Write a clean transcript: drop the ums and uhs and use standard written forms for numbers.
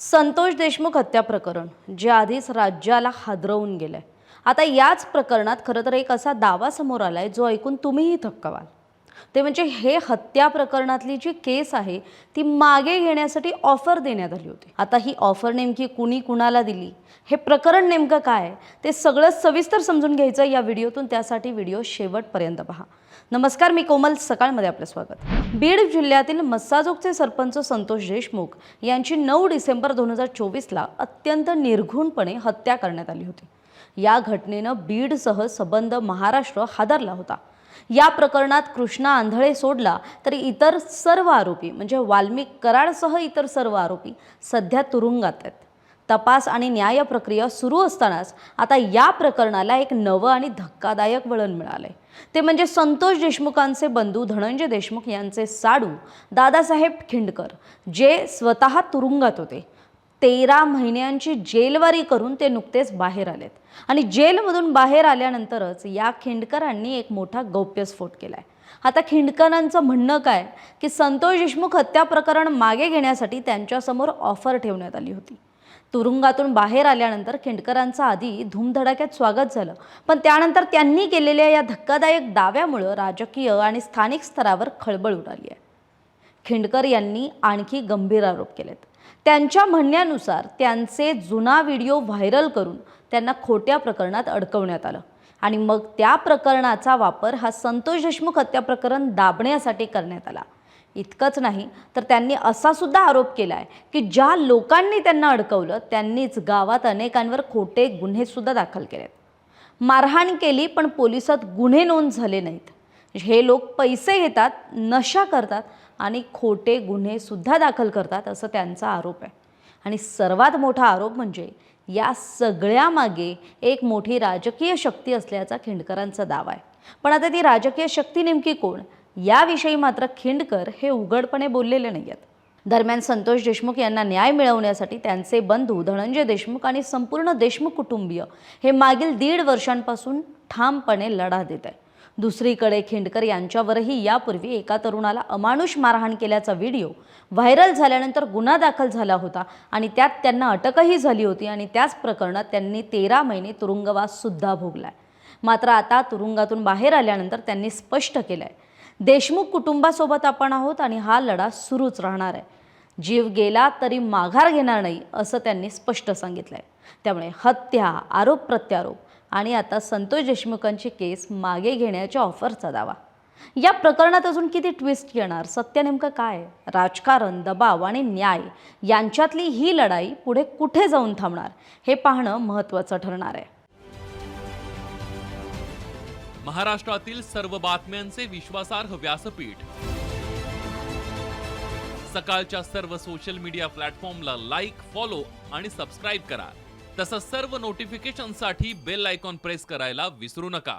संतोष देशमुख हत्या प्रकरण जे आधीच राज्याला हादरवून गेलंय, आता याच प्रकरणात खरं तर एक असा दावा समोर आलाय जो ऐकून तुम्हीही थक्क व्हाल। ते म्हणजे हे हत्या प्रकरणातली जी केस आहे ती मागे घेण्यासाठी ऑफर देण्यात आली होती। आता ही ऑफर नेमकी कुणी कुणाला दिली, हे प्रकरण नेमकं काय, ते सगळं सविस्तर समजून घ्यायचं या व्हिडिओतून। त्यासाठी व्हिडिओ शेवटपर्यंत पहा। नमस्कार, मी कोमल, सकाळमध्ये आपलं स्वागत। बीड जिल्ह्यातील मस्साजोगचे सरपंच संतोष देशमुख यांची 9 डिसेंबर 2024ला अत्यंत निर्घृणपणे हत्या करण्यात आली होती। या घटनेनं बीडसह सबंध महाराष्ट्र हादरला होता। या प्रकरणात कृष्णा आंधळे सोडला तरी इतर सर्व आरोपी म्हणजे वाल्मिक कराडसह इतर सर्व आरोपी सध्या तुरुंगात आहेत। तपास आणि न्याय प्रक्रिया सुरू असतानाच आता या प्रकरणाला एक नवं आणि धक्कादायक वळण मिळालंय। ते म्हणजे संतोष देशमुखांचे बंधू धनंजय देशमुख यांचे साडू दादासाहेब खिंडकर, जे स्वतः तुरुंगात होते। 13 महिन्यांची जेलवारी करून ते नुकतेच बाहेर आलेत आणि जेलमधून बाहेर आल्यानंतरच या खिंडकरांनी एक मोठा गौप्यस्फोट केलाय। आता खिंडकरांचं म्हणणं काय की संतोष देशमुख हत्या प्रकरण मागे घेण्यासाठी त्यांच्यासमोर ऑफर ठेवण्यात आली होती। तुरुंगातून बाहेर आल्यानंतर खिंडकरांचं आधी धूमधडाक्यात स्वागत झालं, पण त्यानंतर त्यांनी केलेल्या या धक्कादायक दाव्यामुळे राजकीय आणि स्थानिक स्तरावर खळबळ उडाली आहे। खिंडकर यांनी आणखी गंभीर आरोप केलेत। त्यांच्या म्हणण्यानुसार त्यांचे जुना व्हिडिओ व्हायरल करून त्यांना खोट्या प्रकरणात अडकवण्यात आलं आणि मग त्या प्रकरणाचा वापर हा संतोष देशमुख हत्या प्रकरण दाबण्यासाठी करण्यात आला। इतकंच नाही तर त्यांनी असा सुद्धा आरोप केलाय की ज्या लोकांनी त्यांना अडकवलं त्यांनीच गावात अनेकांवर खोटे गुन्हे सुद्धा दाखल केलेत। मारहाण केली पण पोलिसात गुन्हे नोंद झाले नाहीत। हे लोक पैसे घेतात, नशा करतात आणि खोटे गुन्हे सुद्धा दाखल करतात असं त्यांचा आरोप आहे। आणि सर्वात मोठा आरोप म्हणजे या सगळ्यामागे एक मोठी राजकीय शक्ती असल्याचा खिंडकरांचा दावा आहे। पण आता ती राजकीय शक्ती नेमकी कोण, याविषयी मात्र खिंडकर हे उघडपणे बोललेले नाहीयेत। दरम्यान संतोष देशमुख यांना न्याय मिळवण्यासाठी त्यांचे बंधू धनंजय देशमुख आणि संपूर्ण देशमुख कुटुंबीय हे मागील 1.5 वर्षांपासून ठामपणे लढा देत आहे। दुसरीकडे खिंडकर यांच्यावरही यापूर्वी एका तरुणाला अमानुष मारहाण केल्याचा व्हिडिओ व्हायरल झाल्यानंतर गुन्हा दाखल झाला होता आणि त्यात त्यांना अटकही झाली होती आणि त्याच प्रकरणात त्यांनी 13 महिने तुरुंगवास सुद्धा भोगलाय। मात्र आता तुरुंगातून बाहेर आल्यानंतर त्यांनी स्पष्ट केलंय, देशमुख कुटुंबासोबत आपण आहोत आणि हा लढा सुरूच राहणार आहे। जीव गेला तरी माघार घेणार नाही असं त्यांनी स्पष्ट सांगितलंय। त्यामुळे हत्या, आरोप प्रत्यारोप आणि आता संतोष देशमुखांची केस मागे घेण्याच्या ऑफरचा दावा, या प्रकरणात अजून किती ट्विस्ट येणार, सत्य नेमकं काय, राजकारण, दबाव आणि न्याय यांच्यातली ही लढाई पुढे कुठे जाऊन थांबणार हे पाहणं महत्त्वाचं ठरणार आहे। महाराष्ट्रातील सर्व बातम्यांचे विश्वासार्ह व्यासपीठ, सकाळच्या सर्व सोशल मीडिया प्लॅटफॉर्मला लाईक, फॉलो आणि सबस्क्राईब करा। तसंच सर्व नोटिफिकेशनसाठी बेल आयकॉन प्रेस करायला विसरू नका।